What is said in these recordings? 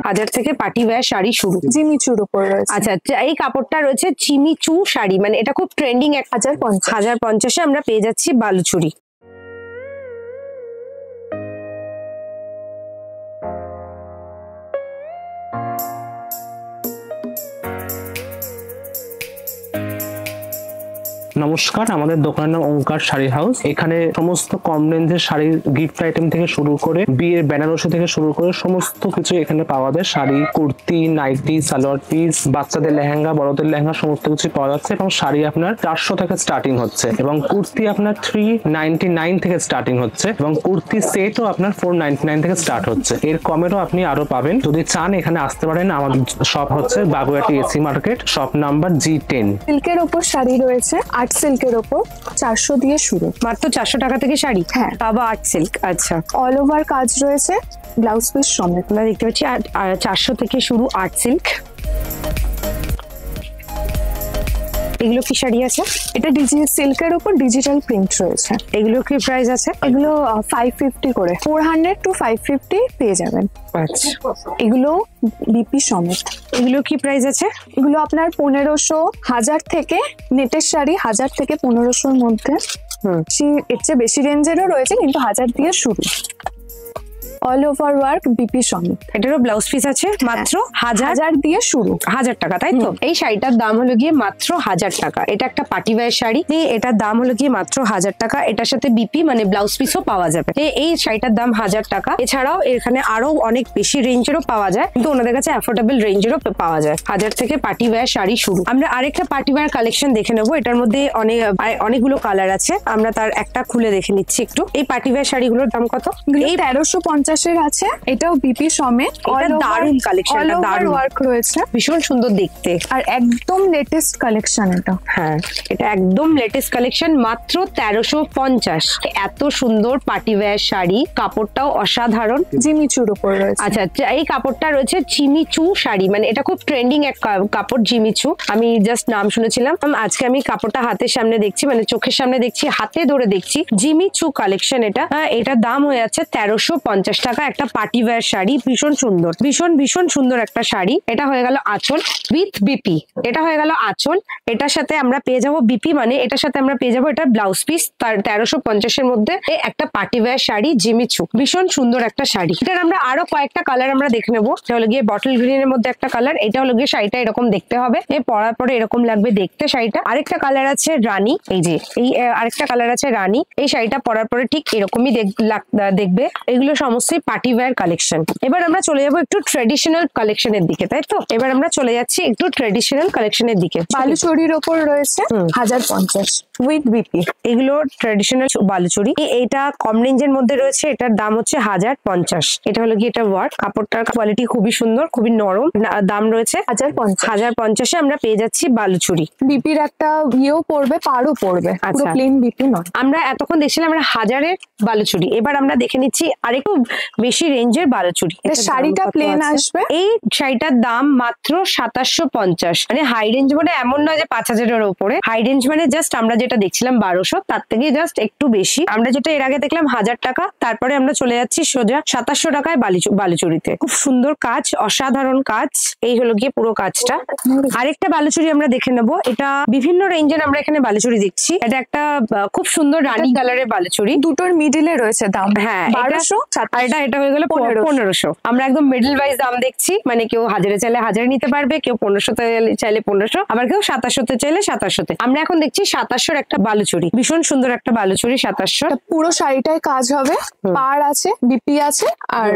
1000 থেকে party wear sari শুরু, জিমিচুর উপর রয়েছে। আচ্ছা এই কাপড়টা রয়েছে জিমিচু শাড়ি, মানে এটা খুব ট্রেন্ডিং। 1050 আমরা পেয়ে যাচ্ছি বালুচুরি। নমস্কার, আমাদের দোকানের নাম ওঙ্কার শাড়ি হাউস। এখানে সমস্ত কম রেঞ্জের শাড়ির গিফট আইটেম থেকে শুরু করে বিয়ের বেনারসি থেকে শুরু করে সমস্ত কিছু এখানে পাওয়া যায়। শাড়ি, কুর্তি, নাইটি, সালোয়ার পিস, বাচ্চাদের লেহেঙ্গা, বড়দের লেহেঙ্গা সমস্ত কিছু পাওয়া যাচ্ছে। এবং শাড়ি আপনার 400 থেকে স্টার্টিং হচ্ছে এবং কুর্তি আপনার 399 থেকে স্টার্টিং হচ্ছে এবং কুর্তি সেটও আপনার 499 থেকে স্টার্ট হচ্ছে। এর কমেরও আপনি আরো পাবেন। যদি চান এখানে আসতে পারেন। আমাদের শপ হচ্ছে Baguiati AC market, shop number G10। সিল্কের ওপর শাড়ি রয়েছে, আর্ট সিল্কের ওপর 400 দিয়ে শুরু, মাত্র 400 টাকা থেকে শাড়ি। হ্যাঁ, বাবা আর্ট সিল্ক। আচ্ছা, অল ওভার কাজ রয়েছে, ব্লাউজ পিস সমেত। আমরা দেখতে পাচ্ছি 400 থেকে শুরু আর্ট সিল্ক। এগুলো কি শাড়ি আছে? এটা সিল্কের উপর ডিজিটাল প্রিন্ট রয়েছে। এগুলো কি প্রাইস আছে? এগুলো 550 করে, 400 to 550 পেয়ে যাবেন। আচ্ছা, এগুলো বিপি সমেত। এগুলো কি প্রাইস আছে? এগুলো আপনার 1500, 1000 থেকে, নেটের শাড়ি 1000 থেকে 1500-র মধ্যে। এর চেয়ে বেশি রেঞ্জেরও রয়েছে, কিন্তু 1000 দিয়ে শুরু। অল ওভার ওয়ার্ক বিপি সমেত। এটারও ব্লাউজ পিস আছে, মাত্র 1000 দিয়ে শুরু, 1000 টাকা, তাই তো? এই শাড়িটার দাম হলো গিয়ে মাত্র 1000 টাকা। এটা একটা পার্টি ওয়্যার শাড়ি, এটার দাম হলো গিয়ে মাত্র 1000 টাকা। এটার সাথে বিপি মানে ব্লাউজ পিসও পাওয়া যাবে। এই শাড়িটার দাম 1000 টাকা। এছাড়াও এখানে আরো অনেক বেশি রেঞ্জেরও পাওয়া যায়, কিন্তু ওনাদের কাছে অ্যাফোর্ডেবল রেঞ্জেরও পাওয়া যায়। 1000 থেকে পার্টি ওয়্যার শাড়ি শুরু। আমরা আরেকটা পার্টি ওয়্যার কালেকশন দেখে নেবো। এটার মধ্যে অনেকগুলো কালার আছে, আমরা তার একটা খুলে দেখে নিচ্ছি একটু। এই পার্টি ওয়্যার শাড়িগুলোর দাম কত? এই 1350-এর আছে, এটাও বিপি সমেত। দারুন কালেকশন, দারুন ওয়ার্ক রয়েছে, ভীষণ সুন্দর দেখতে, আর একদম লেটেস্ট কালেকশন এটা। হ্যাঁ, এটা একদম লেটেস্ট কালেকশন, মাত্র 1350। এত সুন্দর পার্টি ওয়্যার শাড়ি, কাপড়টাও অসাধারণ, জিমিচুর উপর রয়েছে। আচ্ছা, এই কাপড়টা রয়েছে জিমিচু শাড়ি, মানে এটা খুব ট্রেন্ডিং এক কাপড় জিমিচু। আমি জাস্ট নাম শুনেছিলাম, আজকে আমি কাপড়টা হাতের সামনে দেখছি, মানে চোখের সামনে দেখছি, হাতে ধরে দেখছি। জিমিচু কালেকশন এটা। এটার দাম হয়ে যাচ্ছে 1350 টাকা। একটা পার্টি ওয়্যার শাড়ি, ভীষণ সুন্দর, ভীষণ সুন্দর একটা শাড়ি। এটা হয়ে গেল আঁচল উইথ বিপি। এটা হয়ে গেল আঁচল। এটার সাথে আমরা পেয়ে যাবো বিপি, মানে এটার সাথে আমরা পেয়ে যাবো এটা ব্লাউজ পিস। তার 1350-এর মধ্যে একটা পার্টি ওয়্যার শাড়ি জিমিচু, ভীষণ সুন্দর একটা শাড়ি। এটার আমরা আরো কয়েকটা কালার আমরা দেখে নেবো। এটা হলো গিয়ে বটল গ্রিনের মধ্যে একটা কালার। এটা হলো গিয়ে শাড়িটা এরকম দেখতে হবে, পরার পরে এরকম লাগবে দেখতে শাড়িটা। আরেকটা কালার আছে রানী, এই যে এই আরেকটা কালার আছে রানী। এই শাড়িটা পরার পরে ঠিক এরকমই দেখবে। এগুলো সমস্তই পার্টি ওয়্যার কালেকশন। এবার আমরা চলে যাবো একটু ট্রেডিশনাল কালেকশনের দিকে, তাই তো? এবার আমরা চলে যাচ্ছি একটু ট্রেডিশনাল কালেকশনের দিকে। বালুচুরির ওপর রয়েছে 1050 উইথ বিপি। এগুলো ট্রেডিশনাল বালুচুরি। এটা কম রেঞ্জের মধ্যে রয়েছে, এটার দাম হচ্ছে 1050। এটা হলো কি এটা ওয়ার্ক, কাপড়টার কোয়ালিটি খুবই সুন্দর, খুবই নরম। দাম রয়েছে 1050-এ আমরা পেয়ে যাচ্ছি বালুচুরি। বিপির একটা ইয়েও পড়বে, পাড়ও পড়বে, পুরো প্লেন বিপি নয়। আমরা এতক্ষণ দেখছিলাম আমরা 1000-এর বালুচুরি। এবার আমরা দেখে নিচ্ছি আরেকটু বেশি রেঞ্জের বালুচুরি। শাড়িটা প্লেন আসবে। এই শাড়িটার দাম মাত্র 2750। মানে হাই রেঞ্জ, মানে এমন নয় যে 5000-এর উপরে। হাই রেঞ্জ মানে জাস্ট আমরা যেটা দেখছিলাম 1200, তার থেকে জাস্ট একটু বেশি। আমরা যেটা এর আগে দেখলাম 1000 টাকা, তারপরে আমরা চলে যাচ্ছি সোজা 2700 টাকায় বালুচুরিতে। খুব সুন্দর কাজ, অসাধারণ কাজ। এই হলো গিয়ে পুরো কাজটা। আরেকটা বালুচুরি আমরা দেখে নেবো। এটা বিভিন্ন রেঞ্জের আমরা এখানে বালুচুরি দেখছি। এটা একটা খুব সুন্দর রানী কালারের বালুচুরি, দুটোর মিডিলে রয়েছে দাম। হ্যাঁ, 1200, আর এটা হয়ে গেল 1500। আমরা একদম মিডল ওয়াইজ দাম দেখছি, মানে কেউ 1000-এ চাইলে 1000 নিতে পারবে, কেউ 1500-তে চাইলে 1500, আবার কেউ 2700-তে চাইলে 2700-তে। আমরা এখন দেখছি 2700-র একটা বালুচুরি, ভীষণ সুন্দর একটা বালুচুরি। 2700 পুরো শাড়িটায় কাজ হবে, পাড় আছে, বিপি আছে, আর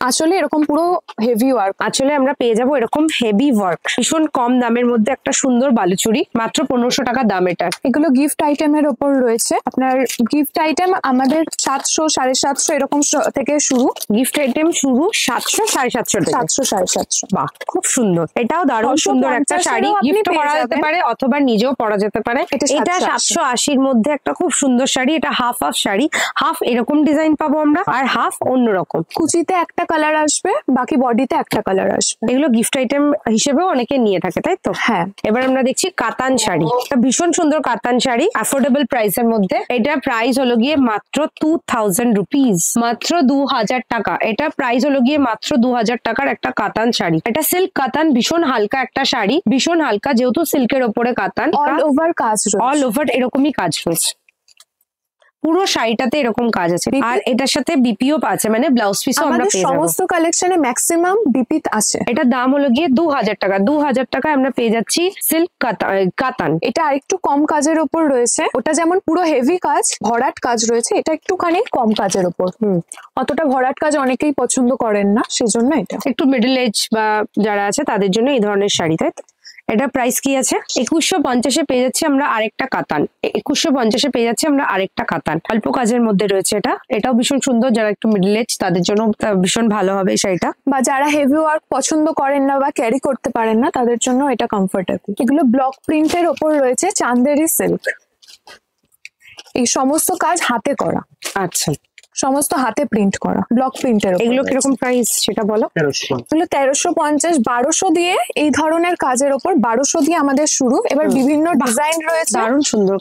আঁচলে এরকম পুরো হেভি ওয়ার্ক। আঁচলে আমরা পেয়ে যাবো এরকম হেভি ওয়ার্ক, ভীষণ কম দামের মধ্যে একটা সুন্দর বালুচুরি, মাত্র 1500 টাকা দাম এটা। এগুলো গিফট আইটেমের ওপর রয়েছে। আপনার গিফট আইটেম আমাদের 700, 750 এরকম থেকে শুরু। গিফট আইটেম শুরু 700, 750 থেকে। 700, 750। বাহ, খুব সুন্দর। এটাও দারুণ সুন্দর একটা শাড়ি, গিফট করা যেতে পারে অথবা নিজেও পরা যেতে পারে। এটা 780-র মধ্যে একটা খুব সুন্দর শাড়ি। এটা হাফ শাড়ি, হাফ এরকম ডিজাইন পাবো আমরা, আর হাফ অন্যরকম। কুচিতে একটা কালার আসবে, বাকি বডিতে একটা কালার আসবে। এগুলো গিফট আইটেম হিসেবেও অনেকে নিয়ে থাকে, তাই তো? হ্যাঁ। এবার আমরা দেখছি কাতান শাড়ি। ভীষণ সুন্দর কাতান শাড়ি, অ্যাফোর্ডেবল প্রাইসের মধ্যে। এটা প্রাইস হলো গিয়ে মাত্র 2000 রুপিস, মাত্র 2000 টাকা। এটা প্রাইস হলো গিয়ে মাত্র 2000 টাকার একটা কাতান শাড়ি। এটা সিল্ক কাতান, ভীষণ হালকা একটা শাড়ি, ভীষণ হালকা, যেহেতু সিল্কের ওপরে কাতান, অল ওভার কাজ রয়েছে, অল ওভার এরকমই কাজ রয়েছে, পুরো শাড়িটাতে এরকম কাজ আছে। আর এটার সাথে বিপিও আছে, মানে ব্লাউজ পিসও আমরা পেয়ে যাবো। সমস্ত কালেকশনে ম্যাক্সিমাম বিপি আছে। এটা দাম হলো গিয়ে 2000 টাকা। 2000 টাকায় আমরা পেয়ে যাচ্ছি সিল্ক কাতান। এটা আরেকটু কম কাজের উপর রয়েছে, ওটা যেমন পুরো হেভি কাজ ভরাট কাজ রয়েছে, এটা একটুখানি কম কাজের উপর। অতটা ভরাট কাজ অনেকেই পছন্দ করেন না, সেজন্য এটা একটু মিডল এজ বা যারা আছে তাদের জন্য এই ধরনের শাড়ি, তাই তো? এটা প্রাইস কি আছে? 2150 পেয়ে যাচ্ছি আমরা আরেকটা কাতান। 2150 পেয়ে যাচ্ছি আমরা আরেকটা কাতান, অল্প কাজের মধ্যে রয়েছে। এটাও ভীষণ সুন্দর, যারা একটু মিডল এজ তাদের জন্য ভীষণ ভালো হবে এই শাড়িটা। বা যারা হেভি ওয়ার্ক পছন্দ করেন না বা ক্যারি করতে পারেন না, তাদের জন্য এটা কমফোর্টেবল। এগুলো ব্লক প্রিন্টের ওপর রয়েছে, চান্দেরি সিল্ক। এই সমস্ত কাজ হাতে করা, আচ্ছা, সমস্ত হাতে প্রিন্ট করা ব্লক প্রিন্টের। এগুলো কিরকম প্রাইস সেটা বলো? এগুলো 1350, 1200 দিয়ে এই ধরনের কাজের ওপর 1200 দিয়ে আমাদের শুরু। এবার বিভিন্ন ডিজাইন রয়েছে, দারুণ সুন্দর,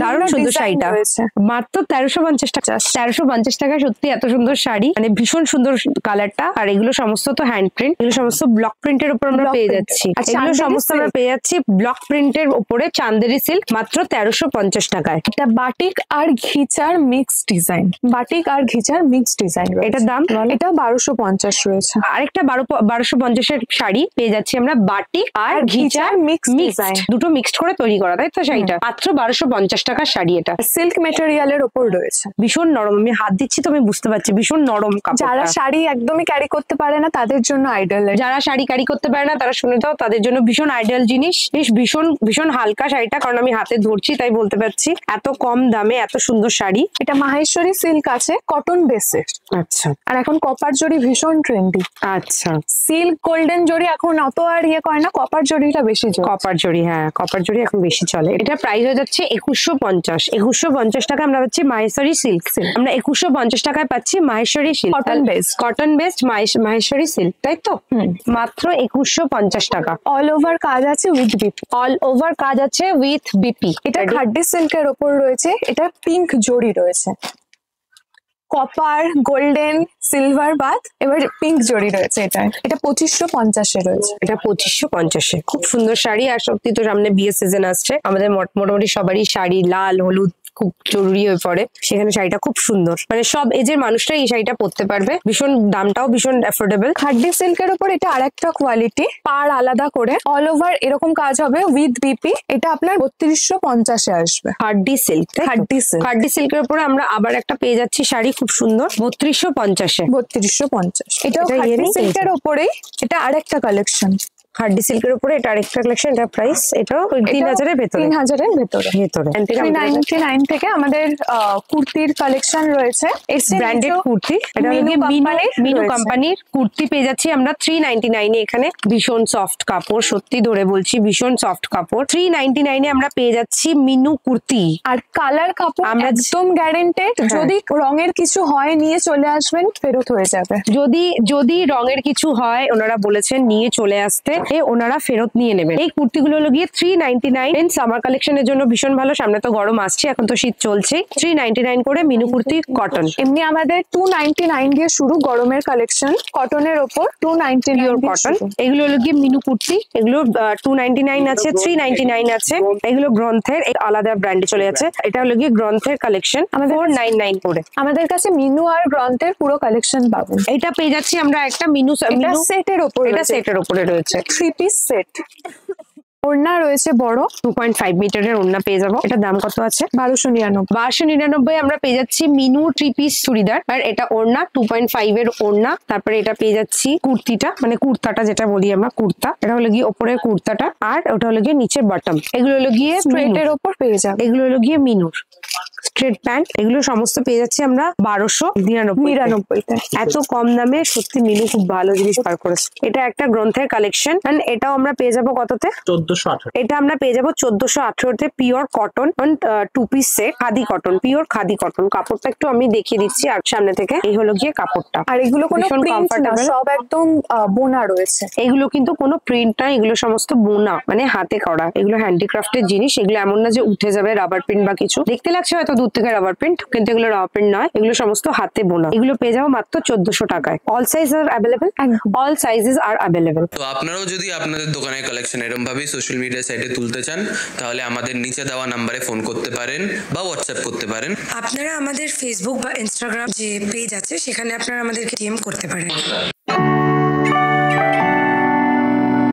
দারুণ সুন্দর শাড়িটা রয়েছে। মাত্র 1350 টাকা। 1350 টাকা সত্যি এত সুন্দর শাড়ি, মানে ভীষণ সুন্দর কালারটা। আর এগুলো সমস্ত তো হ্যান্ড প্রিন্ট, এগুলো সমস্ত ব্লক প্রিন্টের উপর আমরা পেয়ে যাচ্ছি। এগুলো সমস্ত আমরা পেয়ে যাচ্ছি ব্লক প্রিন্টের উপরে চান্দেরি সিল্ক, মাত্র 1350 টাকায়। এটা বাটিক আর ঘিচার মিক্স ডিজাইন, বাটিক আর ঘিচার মিক্স ডিজাইন। এটার দাম? এটা 1250 রয়েছে। আরেকটা 1250 শাড়ি পেয়ে যাচ্ছি আমরা বাটিক আর ঘিচার মিক্স ডিজাইন, দুটো মিক্সড করে তৈরি করা, তাই তো? শাড়িটা মাত্র 1250 টাকার শাড়ি। এটা সিল্ক মেটেরিয়ালের উপর রয়েছে, ভীষণ নরম। আমি হাত দিচ্ছি তো আমি বুঝতে পারছি ভীষণ নরম কাপড়। যারা শাড়ি একদমই ক্যারি করতে পারে না তাদের জন্য আইডিয়াল। যারা শাড়ি ক্যারি করতে পারে না তারা শুনে দাও, তাদের জন্য ভীষণ আইডিয়াল জিনিস। ভীষণ ভীষণ হালকা শাড়িটা, কারণ আমি হাতে ধরছি তাই বলতে পারছি। এত কম দামে এত সুন্দর শাড়ি। এটা মাহেশ্বরী সিল্ক আছে, কটন বেসের। আচ্ছা, আর এখন কপার জরি ভীষণ ট্রেন্ডি। আচ্ছা, সিল্ক গোল্ডেন জরি এখন অত আর করে না, কপার জরিটা বেশি চলে। কপার জরি, হ্যাঁ কপার জরি এখন বেশি চলে। এটা প্রাইস হয়ে যাচ্ছে 2150। 2150 টাকা আমরা পাচ্ছি মাহেশ্বরী সিল্ক। আমরা 2150 টাকায় পাচ্ছি Maheshwari silk, cotton based Maheshwari silk, তাই তো? মাত্র 2150 টাকা। অল ওভার কাজ আছে উইথ বিপি, অল ওভার কাজ আছে উইথ বিপি। এটা খাড্ডি সিল্কের ওপর রয়েছে, এটা পিঙ্ক জরি রয়েছে, কপার গোল্ডেন সিলভার বাদ, এবার পিঙ্ক জরি রয়েছে। এটা 2550 রয়েছে। এটা 2550। খুব সুন্দর শাড়ি। আর সত্যি তো সামনে বিয়ে সিজন আসছে, আমাদের মোটামুটি সবারই শাড়ি লাল হলুদ খুব জরুরি হয়ে পড়ে, সেখানে শাড়িটা খুব সুন্দর, মানে সব এজের মানুষরাই এই শাড়িটা পরতে পারবে। ভীষণ দামটাও ভীষণ অ্যাফোর্ডেবল। খাড্ডি সিল্কের উপর এটা আরেকটা কোয়ালিটি, পাড় আলাদা করে অল ওভার এরকম কাজ হবে উইথ বিপি। এটা আপনার 3250 আসবে। খাড্ডি সিল্ক, খাড্ডি সিল্কের উপরে আমরা আবার একটা পেয়ে যাচ্ছি শাড়ি খুব সুন্দর 3250। 3250 এটাও খাড্ডি সিল্কের উপরেই। এটা আরেকটা কালেকশন, খাড্ডি সিল্কের উপরে এটা আরেকটা কালেকশন। এটা প্রাইস এটাও 3000 এর ভেতরে। 3000 এর ভেতরে। 399 থেকে আমাদের কুর্তির কালেকশন রয়েছে, ব্র্যান্ডেড কুর্তি। এটা মিনু কোম্পানির কুর্তি পেয়ে যাচ্ছি আমরা 399 এ। এখানে ভীষণ সফট কাপড়, সত্যি ধরে বলছি ভীষণ সফট কাপড়। 399 এ আমরা পেয়ে যাচ্ছি মিনু কুর্তি। আর কালার কাপড় একদম গ্যারান্টেড। যদি রঙের কিছু হয় নিয়ে চলে আসবেন, ফেরত হয়ে যাবে। যদি রঙের কিছু হয় ওনারা বলেছেন নিয়ে চলে আসতে, ওনারা ফেরত নিয়ে নেবেন। এই কুর্তিগুলো হলো গিয়ে 399। সামার কালেকশনের জন্য ভীষণ ভালো, সামনে তো গরম আসছে, এখন তো শীত চলছে। 399 করে মিনু কুর্তি কটন। এমনি আমাদের 299 দিয়ে শুরু গরমের কালেকশন, কটনের ওপর 299 কটন। এগুলো হলো গিয়ে মিনু কুর্তি, এগুলো 299 আছে, 399 আছে। এগুলো গ্রন্থের আলাদা ব্র্যান্ডে চলে যাচ্ছে। এটা হলো গিয়ে গ্রন্থের কালেকশন, 499 করে। আমাদের কাছে মিনু আর গ্রন্থের পুরো কালেকশন পাবেন। এটা পেয়ে যাচ্ছি আমরা একটা মিনু সেটের ওপর, এটা সেটের উপরে রয়েছে, 3 পিস সেট। ওড়না রয়েছে বড়, 2.5 মিটারের ওড়না পেয়ে যাবো। এটা দাম কত আছে? 1299। 1299 আমরা পেয়ে যাচ্ছি মিনু 3 পিস চুড়িদার। আর এটা ওড়না 2.5 এর ওড়না। তারপরে এটা পেয়ে যাচ্ছি কুর্তিটা, মানে কুর্তাটা যেটা বলি আমরা কুর্তা। এটা হলো গিয়ে ওপরের কুর্তাটা, আর ওটা হলো গিয়ে নিচের বটম। এগুলো হলো গিয়ে স্ট্রেটের ওপর পেয়ে যাবে। এগুলো হলো গিয়ে মিনুর স্ট্রেট প্যান্ট। এগুলো সমস্ত পেয়ে যাচ্ছি আমরা 1299। এত কম দামে সত্যি মিনু খুব ভালো জিনিস বার করেছে। এটা একটা গ্রন্থের কালেকশন, এটাও আমরা পেয়ে যাবো কততে? 1418। এটা আমরা পেয়ে যাবো 1418-তে। Pure cotton 2 piece set, khadi cotton, pure khadi cotton. কাপড়টা একটু আমি দেখিয়ে দিচ্ছি আর সামনে থেকে। এই হলো গিয়ে কাপড়টা। আর এগুলো কোনো প্রিন্ট না, সব একদম বোনা রয়েছে। এগুলো কিন্তু কোনো প্রিন্ট না, এগুলো সমস্ত বোনা, মানে হাতে করা। এগুলো হ্যান্ডিক্রাফটের জিনিস। এগুলো এমন না যে উঠে যাবে রাবার প্রিন্ট বা কিছু। দেখতে লাগছে হয়তো দূর থেকে রাবার প্রিন্ট, কিন্তু এগুলো রাবার প্রিন্ট নয়, এগুলো সমস্ত হাতে বোনা। এগুলো পেয়ে যাবো মাত্র 1400 টাকায়। All size are available, all sizes are available. তো আপনারাও যদি আপনাদের দোকানের কালেকশন এরকম ভাবে সোশ্যাল মিডিয়া সাইটে তুলতে চান, তাহলে আমাদের নিচে দেওয়া নাম্বারে ফোন করতে পারেন বা হোয়াটসঅ্যাপ করতে পারেন। আপনারা আমাদের ফেসবুক বা ইনস্টাগ্রাম যে পেজ আছে সেখানে আপনারা আমাদেরকে ডিএম করতে পারেন।